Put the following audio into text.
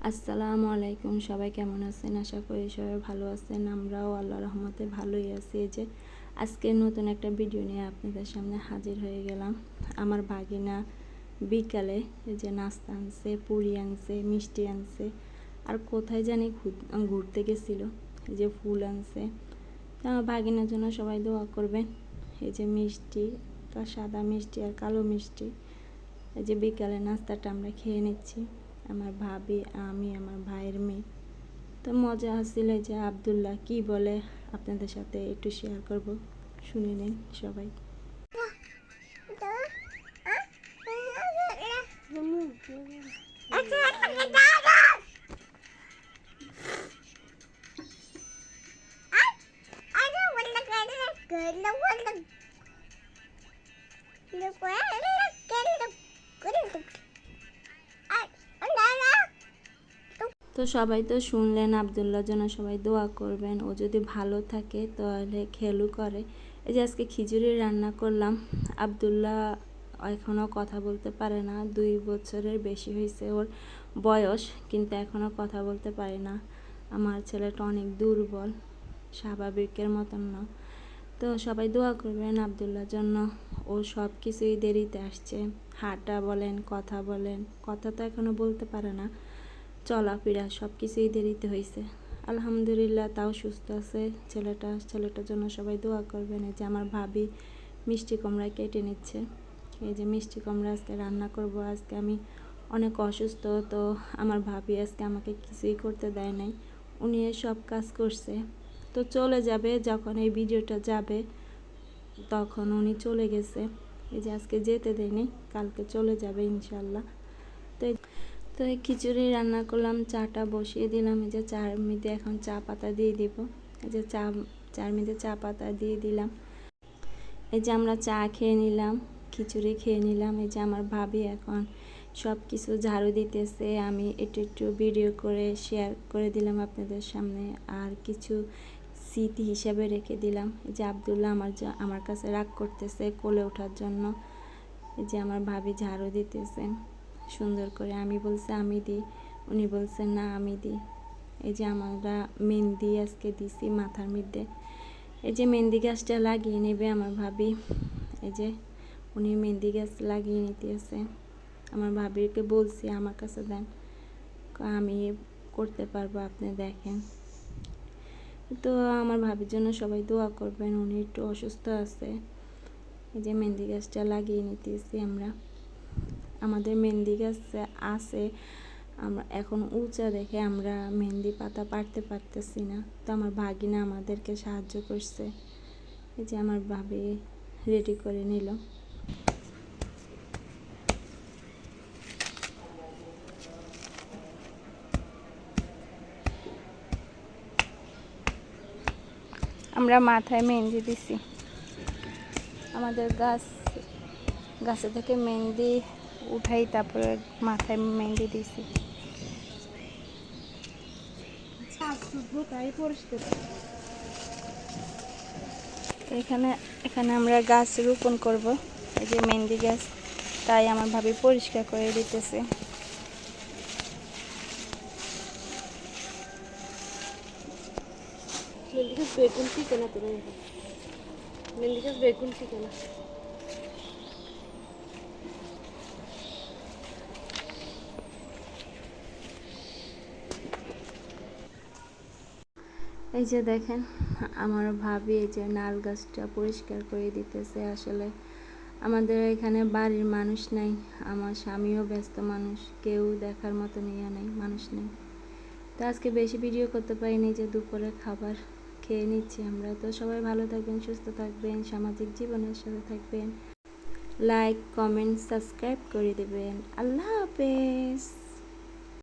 আসসালামু আলাইকুম। সবাই কেমন আছেন? আশা করি সবাই ভালো আছেন। আমরাও আল্লাহর রহমতে ভালোই আছি। এই যে আজকে নতুন একটা ভিডিও নিয়ে আপনাদের সামনে হাজির হয়ে গেলাম। আমার ভাগিনা বিকালে এই যে নাস্তা আনছে, পুরি আনছে, মিষ্টি আনছে, আর কোথায় জানি ঘুরতে গেছিলো। এই যে ফুল আনছে। তো আমার ভাগিনার জন্য সবাই দোয়া করবেন। এই যে মিষ্টি, সাদা মিষ্টি আর কালো মিষ্টি। এই যে বিকালে নাস্তাটা আমরা খেয়ে নিচ্ছি, আমার ভাবি, আমি, আমার ভাইয়ের মেয়ে। তো মজা আসছিল। যে আব্দুল্লাহ কি বলে আপনাদের সাথে একটু শেয়ার করব, শুনে নিন সবাই। তো সবাই তো শুনলেন, আব্দুল্লাহর জন্য সবাই দোয়া করবেন। ও যদি ভালো থাকে তাহলে খেলু করে। এই যে আজকে খিচুড়ি রান্না করলাম। আব্দুল্লাহ এখনও কথা বলতে পারে না, 2 বছরের বেশি হয়েছে ওর বয়স, কিন্তু এখনও কথা বলতে পারে না। আমার ছেলেটা অনেক দুর্বল, স্বাভাবিকের মতন না। তো সবাই দোয়া করবেন আব্দুল্লাহর জন্য। ও সব কিছুই দেরিতে আসছে, হাঁটা বলেন, কথা বলেন, কথা তো এখনও বলতে পারে না, চলাফেরা সব কিছুই দেরিতে হয়েছে। আলহামদুলিল্লাহ তাও সুস্থ আছে ছেলেটার জন্য সবাই দোয়া করবেন। এই যে আমার ভাবি মিষ্টি কুমড়া কেটে নিচ্ছে। এই যে মিষ্টি কুমড়া আজকে রান্না করব। আজকে আমি অনেক অসুস্থ, তো আমার ভাবি আজকে আমাকে কিছুই করতে দেয় নাই, উনি সব কাজ করছে। তো চলে যাবে, যখন এই ভিডিওটা যাবে তখন উনি চলে গেছে। এই যে আজকে যেতে দেয়নি, কালকে চলে যাবে ইনশাল্লাহ। তো এই খিচুড়ি রান্না করলাম, চাটা বসিয়ে দিলাম। এই যে চার মধ্যে এখন চা পাতা দিয়ে দিব। এই যে চার মধ্যে চা পাতা দিয়ে দিলাম। এই যে আমরা চা খেয়ে নিলাম, খিচুড়ি খেয়ে নিলাম। এই যে আমার ভাবি এখন সব কিছু ঝাড়ু দিতেছে, আমি একটু ভিডিও করে শেয়ার করে দিলাম আপনাদের সামনে, আর কিছু স্মৃতি হিসাবে রেখে দিলাম। এই যে আব্দুল্লাহ আমার কাছে রাগ করতেছে কোলে ওঠার জন্য। এই যে আমার ভাবি ঝাড়ু দিতেছে সুন্দর করে। আমি বলছি আমি দিই, উনি বলছেন না আমি দিই। এই যে আমরা মেহেন্দি আজকে দিছি মাথার মধ্যে। এই যে মেহেন্দি গাছটা লাগিয়ে নেবে আমার ভাবি। এই যে উনি মেহেন্দি গাছ লাগিয়ে নিতেছে। আমার ভাবিকে বলছি আমার কাছে দেন, আমি করতে পারবো, আপনি দেখেন। তো আমার ভাবির জন্য সবাই দোয়া করবেন, উনি একটু অসুস্থ আছে। এই যে মেহেন্দি গাছটা লাগিয়ে নিতেছি আমরা। আমাদের মেহেন্দি গাছ আছে, আমরা এখন উঁচা দেখে আমরা মেহেন্দি পাতা পারতে পারতেছি না। তো আমার ভাগিনা আমাদেরকে সাহায্য করছে। এই যে আমার ভাবি রেডি করে নিল। আমরা মাথায় মেহেন্দি দিছি। আমাদের গাছে থেকে মেহেন্দি উঠাই, তারপরে মাথায় মেহেন্দি দিছি। এখানে আমরা গাছ রোপণ করব, এই যে মেহেন্দি গাছ, তাই আমার ভাবি পরিষ্কার করে দিতেছে। বেগুন ঠিক না, তুমি মেহেন্দি গাছ বেগুন ঠিক না। এই যে দেখেন আমার ভাবি এই যে নাল গাছটা পরিষ্কার করে দিতেছে। আসলে আমাদের এখানে বাড়ির মানুষ নাই, আমার স্বামীও ব্যস্ত মানুষ, কেউ দেখার মতো নিয়ে নাই, মানুষ নেই। তো আজকে বেশি ভিডিও করতে পারিনি, যে দুপুরে খাবার খেয়ে নিচ্ছি আমরা। তো সবাই ভালো থাকবেন, সুস্থ থাকবেন, সামাজিক জীবনের সাথে থাকবেন, লাইক কমেন্ট সাবস্ক্রাইব করে দেবেন। আল্লাহ হাফেজ।